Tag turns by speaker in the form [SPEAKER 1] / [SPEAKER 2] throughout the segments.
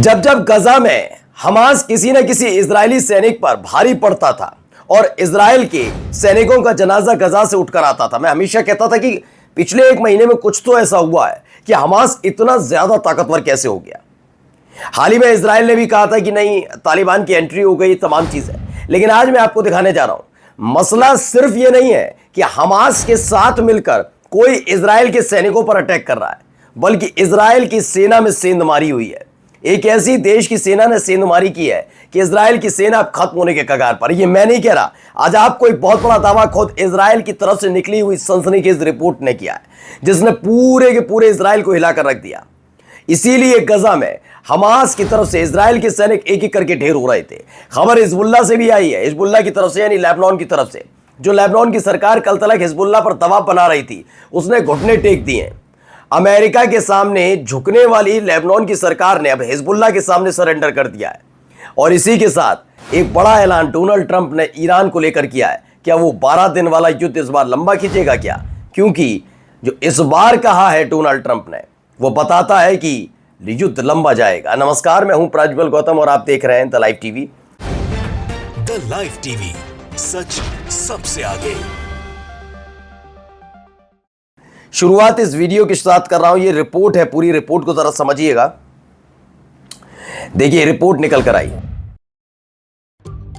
[SPEAKER 1] जब जब गजा में हमास किसी न किसी इजरायली सैनिक पर भारी पड़ता था और इजराइल के सैनिकों का जनाजा गजा से उठकर आता था, मैं हमेशा कहता था कि पिछले एक महीने में कुछ तो ऐसा हुआ है कि हमास इतना ज्यादा ताकतवर कैसे हो गया। हाल ही में इजराइल ने भी कहा था कि नहीं, तालिबान की एंट्री हो गई, तमाम चीजें। लेकिन आज मैं आपको दिखाने जा रहा हूं, मसला सिर्फ ये नहीं है कि हमास के साथ मिलकर कोई इजराइल के सैनिकों पर अटैक कर रहा है, बल्कि इजराइल की सेना में सेंधमारी हुई है। एक ऐसी देश की सेना ने सेंधमारी की है कि इजराइल की सेना अब खत्म होने के कगार पर। ये मैं नहीं कह रहा, आज आपको एक बहुत बड़ा दावा खुद इजराइल की तरफ से निकली हुई सनसनीखेज रिपोर्ट ने किया है, जिसने पूरे के पूरे इजराइल को हिलाकर रख दिया। इसीलिए गजा में हमास की तरफ से इजराइल के सैनिक एक एक करके ढेर हो रहे थे। खबर हिजबुल्लाह से भी आई है, हिजबुल्लाह की तरफ से, यानी लेबनान की तरफ से। जो लेबनान की सरकार कल तक हिजबुल्लाह पर दबाव बना रही थी, उसने घुटने टेक दिए। अमेरिका के सामने झुकने वाली लेबनान की सरकार ने अब हिजबुल्लाह के सामने सरेंडर कर दिया है। और इसी के साथ एक बड़ा ऐलान डोनाल्ड ट्रंप ने ईरान को लेकर किया है। क्या वो 12 दिन वाला युद्ध इस बार लंबा खींचेगा क्या? क्योंकि जो इस बार कहा है डोनाल्ड ट्रंप ने, वो बताता है कि युद्ध लंबा जाएगा। नमस्कार, मैं हूं प्रज्वल गौतम और आप देख रहे हैं the live TV.
[SPEAKER 2] The live TV, सच सबसे आगे।
[SPEAKER 1] शुरुआत इस वीडियो के साथ कर रहा हूं, ये रिपोर्ट है, पूरी रिपोर्ट को जरा समझिएगा। देखिए रिपोर्ट निकल कर आई।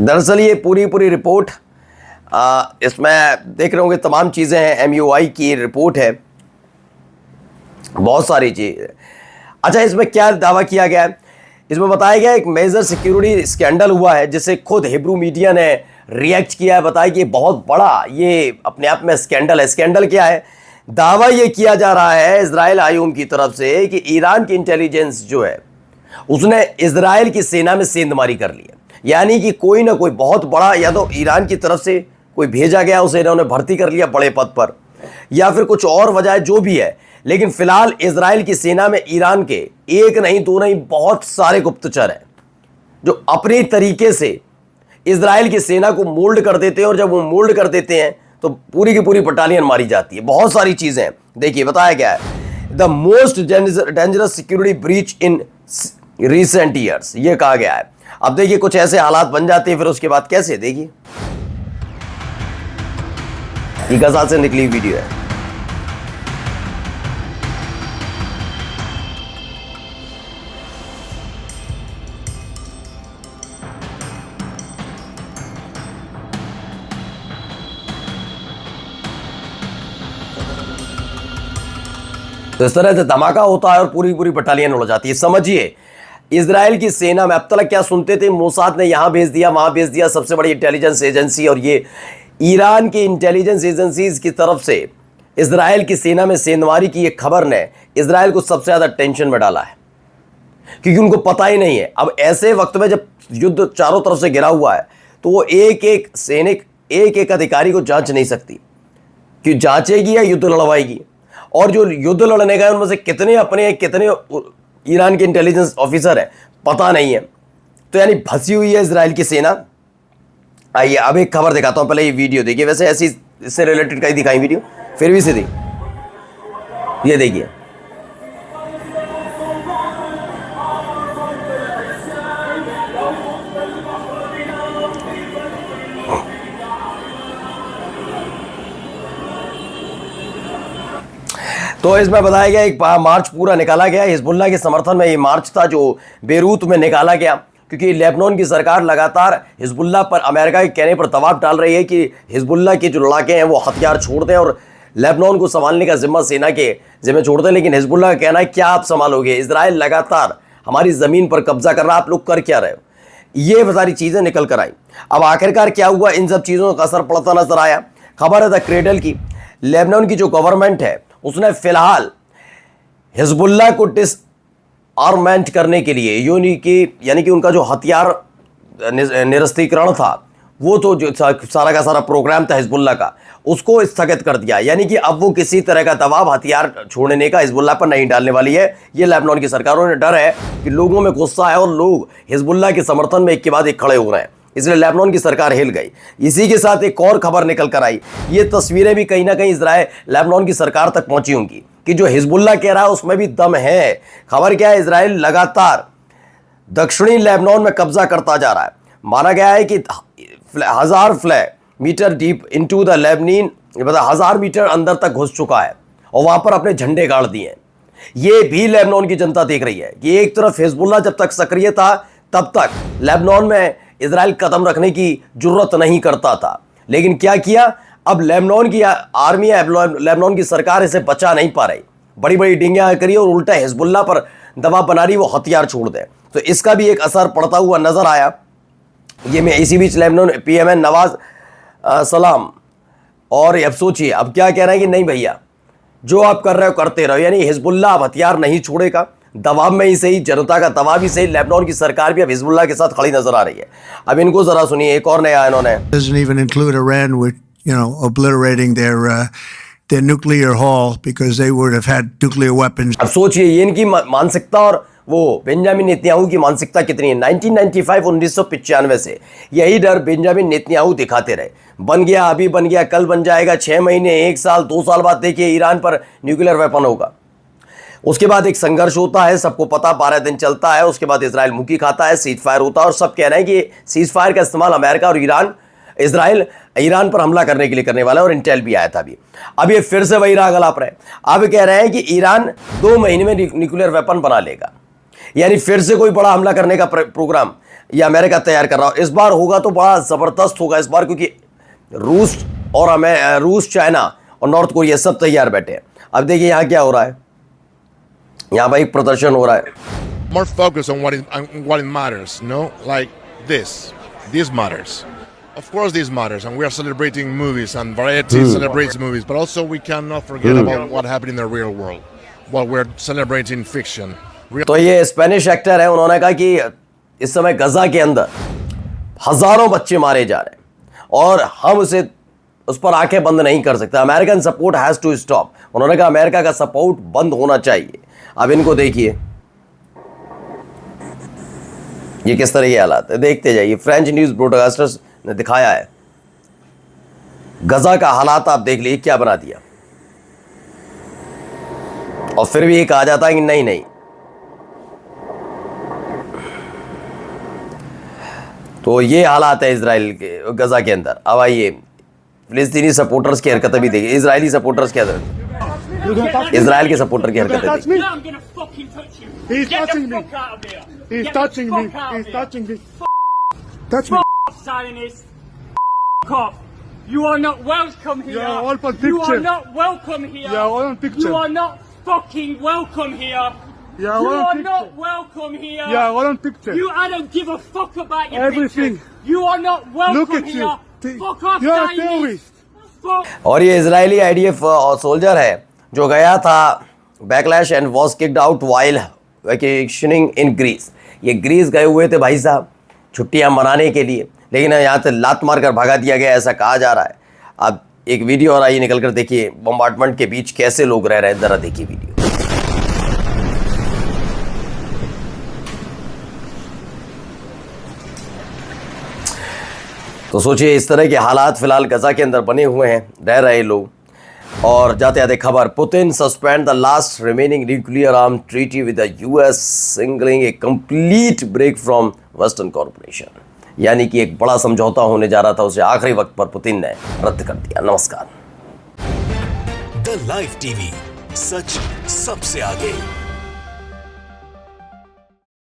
[SPEAKER 1] दरअसल ये पूरी रिपोर्ट, इसमें देख रहे होंगे तमाम चीज़ें हैं। MUI की रिपोर्ट है, बहुत सारी चीज़। अच्छा, इसमें क्या दावा किया गया है? इसमें बताया गया एक मेजर सिक्योरिटी स्कैंडल हुआ है, जिसे खुद हिब्रू मीडिया ने रिएक्ट किया है। बताया कि बहुत बड़ा ये अपने आप में स्कैंडल है। स्कैंडल क्या है? दावा ये किया जा रहा है इजराइल आयुम की तरफ से कि ईरान की इंटेलिजेंस जो है उसने इजराइल की सेना में सेंधमारी कर ली है। यानी कि कोई ना कोई बहुत बड़ा, या तो ईरान की तरफ से कोई भेजा गया, उसे इन्होंने भर्ती कर लिया बड़े पद पर, या फिर कुछ और वजह जो भी है। लेकिन फिलहाल इजराइल की सेना में ईरान के एक नहीं दो नहीं बहुत सारे गुप्तचर हैं जो अपने तरीके से इजराइल की सेना को मोल्ड कर देते हैं। और जब वो मोल्ड कर देते हैं तो पूरी की पूरी बटालियन मारी जाती है। बहुत सारी चीजें देखिए, बताया गया है the most dangerous security breach in recent years, ये कहा गया है। अब देखिए कुछ ऐसे हालात बन जाते हैं, फिर उसके बाद कैसे, देखिए ये गजा से निकली वीडियो है। तो इस तरह से धमाका होता है और पूरी पूरी बटालियन उड़ जाती है। समझिए इजराइल की सेना में अब तक क्या सुनते थे, मोसाद ने यहां भेज दिया, वहां भेज दिया, सबसे बड़ी इंटेलिजेंस एजेंसी, और ये ईरान की इंटेलिजेंस एजेंसीज की तरफ से इजराइल की सेना में सेंधमारी की एक खबर ने इजराइल को सबसे ज्यादा टेंशन में डाला है, क्योंकि उनको पता ही नहीं है। अब ऐसे वक्त में जब युद्ध चारों तरफ से घिरा हुआ है, तो वो एक एक सैनिक, एक एक अधिकारी को जांच नहीं सकती कि जांचेगी या युद्ध लड़वाएगी। और जो युद्ध लड़ने गए उनमें से कितने अपने, कितने ईरान के इंटेलिजेंस ऑफिसर हैं, पता नहीं है। तो यानी फंसी हुई है इजराइल की सेना। आइए अब एक खबर दिखाता हूं, पहले ये वीडियो देखिए। वैसे ऐसी इससे रिलेटेड कहीं दिखाई वीडियो, फिर भी से दी, ये देखिए। तो इसमें बताया गया एक मार्च पूरा निकाला गया हिजबुल्लाह के समर्थन में। ये मार्च था जो बेरूत में निकाला गया, क्योंकि लेबनान की सरकार लगातार हिजबुल्लाह पर अमेरिका के कहने पर दबाव डाल रही है कि हिजबुल्लाह के जो लड़ाके हैं वो हथियार छोड़ दें और लेबनान को संभालने का जिम्मा सेना के जिम्मे छोड़ दें। लेकिन हिजबुल्लाह का कहना है क्या आप संभालोगे, इजराइल लगातार हमारी ज़मीन पर कब्जा कर रहा है, आप लोग कर क्या रहे हो। ये सारी चीज़ें निकल कर आई। अब आखिरकार क्या हुआ, इन सब चीज़ों का असर पड़ता नजर आया। खबर है द क्रेडल की, लेबनान की जो गवर्नमेंट है उसने फिलहाल हिजबुल्लाह को डिसआर्मेंट करने के लिए, यानी कि उनका जो हथियार निरस्तीकरण था, वो तो जो सारा का सारा प्रोग्राम था हिजबुल्लाह का, उसको स्थगित कर दिया। यानी कि अब वो किसी तरह का दबाव हथियार छोड़ने का हिजबुल्लाह पर नहीं डालने वाली है। ये लेबनान की सरकारों ने डर है कि लोगों में गुस्सा है और लोग हिजबुल्लाह के समर्थन में एक के बाद एक खड़े हो रहे हैं, इसलिए लेबनान की सरकार हिल गई। इसी के साथ एक और खबर निकल कर आई। ये तस्वीरें भी कहीं ना कहीं इजराइल लेबनान की सरकार तक पहुंची होंगी। कि जो हिजबुल्लाह कह रहा है उसमें भी दम है। खबर क्या है, इजराइल लगातार दक्षिणी लेबनान में कब्जा करता जा रहा है। माना गया है कि 1000 मीटर डीप इनटू द लेबनीन, मतलब 1000 मीटर अंदर तक घुस चुका है और वहां पर अपने झंडे गाड़ दिए हैं। ये भी लेबनान की जनता देख रही है कि एक तरफ हिजबुल्लाह जब तक सक्रिय था तब तक लेबनान में इजराइल कदम रखने की जरूरत नहीं करता था, लेकिन क्या किया, अब लेबनान की आर्मी है, लेबनान की सरकार इसे बचा नहीं पा रही, बड़ी बड़ी डिंगियां करी और उल्टा हिजबुल्लाह पर दबाव बना रही वो हथियार छोड़ दे। तो इसका भी एक असर पड़ता हुआ नजर आया। ये में इसी बीच लेबनान पीएमएन नवाज सलाम, और अब सोचिए अब क्या कह रहे हैं कि नहीं भैया जो आप कर रहे हो करते रहो, यानी हिजबुल्लाह अब हथियार नहीं छोड़ेगा। दबाव में ही सही, जनता का दबाव ही सही, लेबनान की सरकार भी अब हिजबुल्लाह के साथ खड़ी नजर आ रही है। अब इनको जरा सुनिए, एक और नया इन्होंने
[SPEAKER 3] Doesn't even include Iran with, obliterating their nuclear haul because they would have had nuclear weapons.
[SPEAKER 1] अब सोचिए ये इनकी मानसिकता और वो बेंजामिन नेतन्याहू की मानसिकता कितनी है। 1995 से यही डर बेंजामिन नेतन्याहू दिखाते रहे, बन गया अभी बन गया कल बन जाएगा, 6 महीने 1 साल 2 साल बाद देखिए ईरान पर न्यूक्लियर वेपन होगा। उसके बाद एक संघर्ष होता है, सबको पता, 12 दिन चलता है, उसके बाद इजराइल मुक्की खाता है, सीज फायर होता है और सब कह रहे हैं कि सीज फायर का इस्तेमाल अमेरिका और इजराइल ईरान पर हमला करने के लिए करने वाला है, और इंटेल भी आया था अभी। अब ये फिर से वही राग अलाप रहे, अब कह रहे हैं कि ईरान 2 महीने में न्यूक्लियर वेपन बना लेगा, यानी फिर से कोई बड़ा हमला करने का प्रोग्राम ये अमेरिका तैयार कर रहा हो। इस बार होगा तो बड़ा जबरदस्त होगा इस बार, क्योंकि रूस चाइना और नॉर्थ कोरिया सब तैयार बैठे हैं। अब देखिए यहाँ क्या हो रहा है, यहाँ भाई प्रदर्शन हो रहा है।
[SPEAKER 4] More focus on what it matters, like this matters. Of course this matters, and we are celebrating movies, and Variety celebrates movies, but also we cannot forget about what happened in the real world while we're celebrating fiction.
[SPEAKER 1] तो ये Spanish actor है, उन्होंने कहा कि इस समय गजा के अंदर हजारों बच्चे मारे जा रहे हैं और हम उस पर आंखें बंद नहीं कर सकते। American support has to stop, उन्होंने कहा अमेरिका का सपोर्ट बंद होना चाहिए। अब इनको देखिए ये किस तरह के हालात है, देखते जाइए। फ्रेंच न्यूज ब्रॉडकास्टर्स ने दिखाया है गजा का हालात, आप देख लीजिए क्या बना दिया। और फिर भी ये कहा जाता है कि नहीं, तो ये हालात है इजराइल के गजा के अंदर। अब आइए फिलिस्तीनी सपोर्टर्स की हरकतें भी देखिए, इजरायली सपोर्टर्स की हरकत, इजराइल के सपोर्टर की हरकतें देखिए।
[SPEAKER 5] He's touching me. He's touching me. He's touching me. Touch me.
[SPEAKER 6] Zionist. Off. You are not welcome here.
[SPEAKER 5] Yeah, all for
[SPEAKER 6] You are
[SPEAKER 5] picture.
[SPEAKER 6] not welcome here.
[SPEAKER 5] Yeah, all on picture.
[SPEAKER 6] You are not fucking welcome here.
[SPEAKER 5] Yeah,
[SPEAKER 6] You
[SPEAKER 5] all
[SPEAKER 6] are
[SPEAKER 5] on
[SPEAKER 6] not
[SPEAKER 5] picture.
[SPEAKER 6] welcome here.
[SPEAKER 5] Yeah, all on picture.
[SPEAKER 6] I don't give a fuck about your
[SPEAKER 5] Everything.
[SPEAKER 6] pictures. You are not welcome
[SPEAKER 5] Look at
[SPEAKER 6] here.
[SPEAKER 5] you.
[SPEAKER 6] Fuck off,
[SPEAKER 5] You're a
[SPEAKER 6] Zionist.
[SPEAKER 5] terrorist.
[SPEAKER 6] Fuck.
[SPEAKER 1] और ये Israeli IDF soldier है जो गया था backlash and was kicked out while vacationing in Greece. ये Greece गए हुए थे भाई साहब छुट्टियां मनाने के लिए, लेकिन यहाँ से लात मारकर भगा दिया गया, ऐसा कहा जा रहा है। अब एक वीडियो और आइए निकल कर देखिए बम्बार्टमेंट के बीच कैसे लोग रह रहे हैं, जरा देखिए वीडियो। तो सोचिए इस तरह के हालात फिलहाल गजा के अंदर बने हुए हैं, रह रहे लोग। और जाते जाते खबर, Putin suspend the last remaining nuclear arm treaty with the US signalling a complete break from western corporation. यानी कि एक बड़ा समझौता होने जा रहा था, उसे आखिरी वक्त पर पुतिन ने रद्द कर दिया। नमस्कार।
[SPEAKER 2] द लाइव टीवी, सच सबसे आगे।